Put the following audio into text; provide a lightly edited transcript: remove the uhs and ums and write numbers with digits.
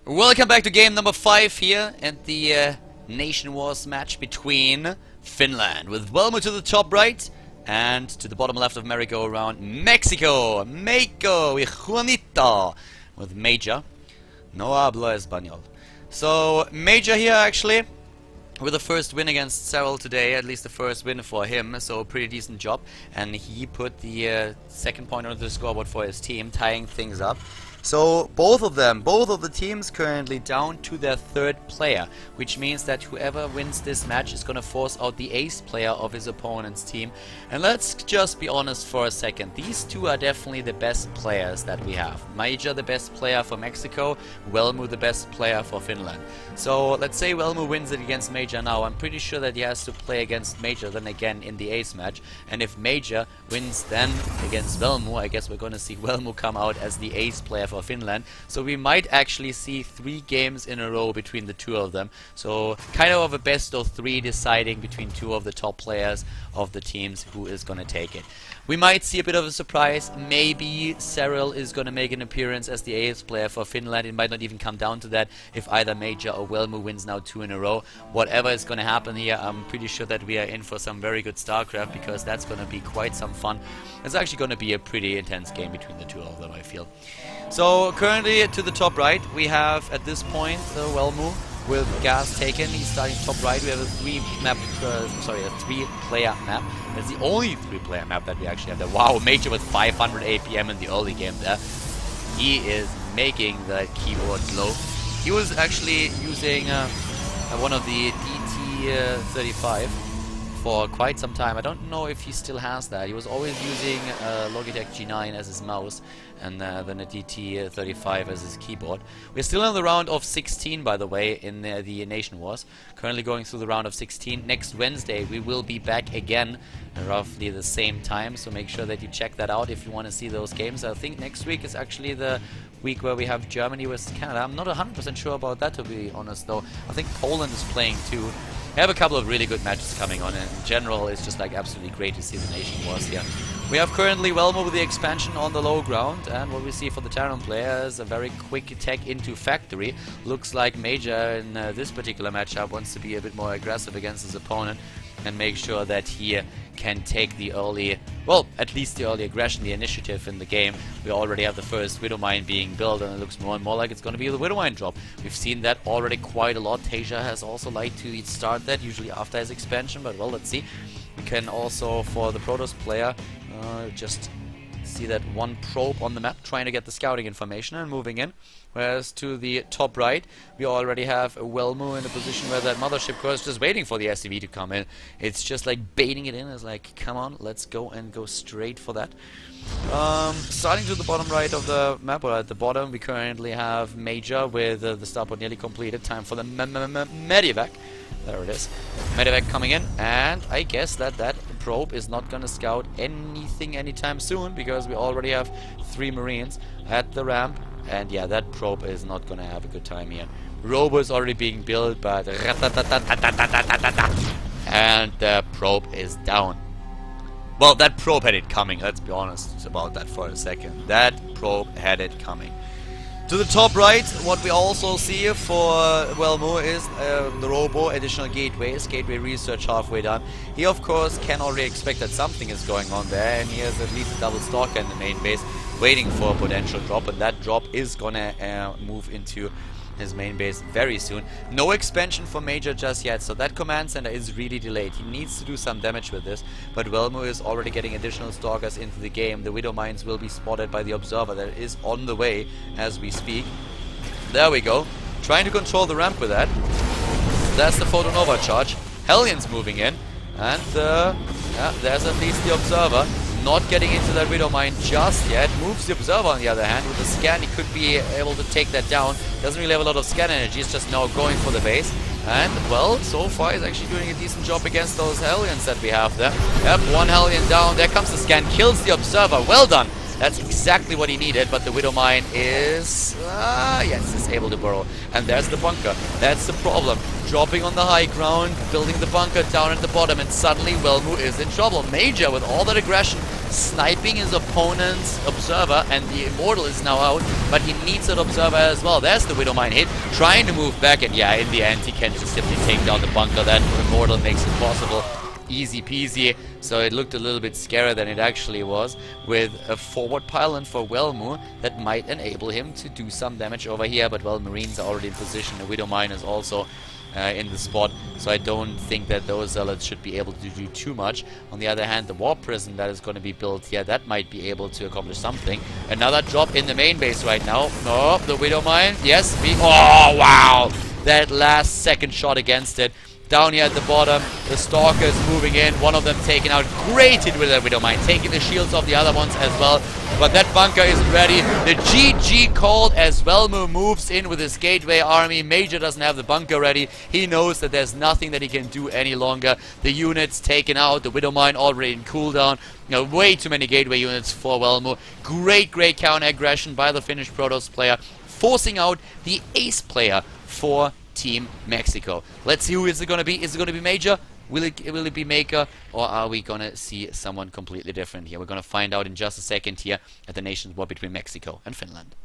Welcome back to game number 5 here at the Nation Wars match between Finland with Velmo to the top right and to the bottom left of merry-go-round Mexico, Meiko y Juanita with Major. No hablo español. So Major here actually with the first win against Cyril today, at least the first win for him, so pretty decent job. And he put the second point onto the scoreboard for his team, tying things up. So both of the teams currently down to their third player, which means that whoever wins this match is going to force out the ace player of his opponent's team. And let's just be honest for a second, these two are definitely the best players that we have. Major the best player for Mexico, Velmo the best player for Finland. So let's say Velmo wins it against Major now, I'm pretty sure that he has to play against Major then again in the ace match. And if Major wins then against Velmo, I guess we're going to see Velmo come out as the ace player for Finland. So we might actually see 3 games in a row between the two of them. So kind of a best of 3 deciding between 2 of the top players of the teams who is going to take it. We might see a bit of a surprise. Maybe Cyril is going to make an appearance as the ace player for Finland. It might not even come down to that if either Major or Velmo wins now 2 in a row. Whatever is going to happen here, I'm pretty sure that we are in for some very good StarCraft, because that's going to be quite some fun. It's actually going to be a pretty intense game between the two of them, I feel. So currently to the top right we have at this point Velmo with gas taken. He's starting top right. We have a 3-player map. That's the only 3-player map that we actually have there. Wow, Major with 500 APM in the early game there. He is making that keyboard glow. He was actually using one of the DT35 for quite some time. I don't know if he still has that. He was always using Logitech G9 as his mouse and then a DT35 as his keyboard. We're still in the round of 16, by the way, in the Nation Wars. Currently going through the round of 16. Next Wednesday we will be back again at roughly the same time, so make sure that you check that out if you want to see those games. I think next week is actually the week where we have Germany versus Canada. I'm not 100% sure about that, to be honest, though. I think Poland is playing too. We have a couple of really good matches coming on, and in general it's just like absolutely great to see the Nation Wars here. We have currently Velmo with the expansion on the low ground, and what we see for the Terran player is a very quick attack into factory. Looks like Major in this particular matchup wants to be a bit more aggressive against his opponent and make sure that he can take the early, well, at least the early aggression, the initiative in the game. We already have the first Widow Mine being built, and it looks more and more like it's going to be the Widow Mine drop. We've seen that already quite a lot. Tasia has also liked to start that, usually after his expansion, but well, let's see. We can also, for the Protoss player, just see that one probe on the map trying to get the scouting information and moving in. Whereas to the top right we already have Velmo in a position where that mothership core is just waiting for the SCV to come in. It's just like baiting it in. It's like, come on, let's go and go straight for that. Starting to the bottom right of the map, or at the bottom, we currently have Major with the starport nearly completed. Time for the Medivac. There it is. Medivac coming in, and I guess that probe is not gonna scout anything anytime soon, because we already have 3 Marines at the ramp, and yeah, that probe is not gonna have a good time here. Robo is already being built, but and the probe is down. Well, that probe had it coming, let's be honest about that for a second. That probe had it coming. To the top right, what we also see for Velmo is the Robo, additional gateways, gateway research halfway done. He of course can already expect that something is going on there, and he has at least a double stalker in the main base waiting for a potential drop, and that drop is gonna move into his main base very soon. No expansion for Major just yet, so that command center is really delayed. He needs to do some damage with this, but Velmo is already getting additional stalkers into the game. The Widow Mines will be spotted by the Observer that is on the way as we speak. There we go. Trying to control the ramp with that. That's the Photonova charge. Hellions moving in, and yeah, there's at least the Observer. Not getting into that Widow Mine just yet. Moves the Observer on the other hand. With the scan he could be able to take that down. Doesn't really have a lot of scan energy. He's just now going for the base. And, well, so far he's actually doing a decent job against those Hellions that we have there. Yep, 1 Hellion down. There comes the scan. Kills the Observer. Well done. That's exactly what he needed, but the Widow Mine is, yes, is able to burrow. And there's the bunker. That's the problem. Dropping on the high ground, building the bunker down at the bottom, and suddenly Velmo is in trouble. Major, with all that aggression, sniping his opponent's Observer, and the Immortal is now out, but he needs that Observer as well. There's the Widowmine hit, trying to move back, and yeah, in the end, he can just simply take down the bunker. That Immortal makes it possible. Easy peasy. So it looked a little bit scarier than it actually was, with a forward pylon for Wellmu that might enable him to do some damage over here, but well, Marines are already in position. The Widowmine is also in the spot, so I don't think that those Zealots should be able to do too much. On the other hand, the War Prison that is going to be built here, that might be able to accomplish something. Another drop in the main base right now. No, the Widowmine, yes, oh wow, that last second shot against it. Down here at the bottom, the Stalker is moving in, one of them taken out, great hit with the Widowmine, taking the shields off the other ones as well, but that bunker isn't ready. The GG called as Wellmu moves in with his Gateway army. Major doesn't have the bunker ready, he knows that there's nothing that he can do any longer. The units taken out, the Widowmine already in cooldown, you know, way too many Gateway units for Wellmu. Great counter aggression by the Finnish Protoss player, forcing out the ace player for Team Mexico. Let's see who is it going to be. Is it going to be Major? Will it be Maker? Or are we going to see someone completely different here? We're going to find out in just a second here at the Nations War between Mexico and Finland.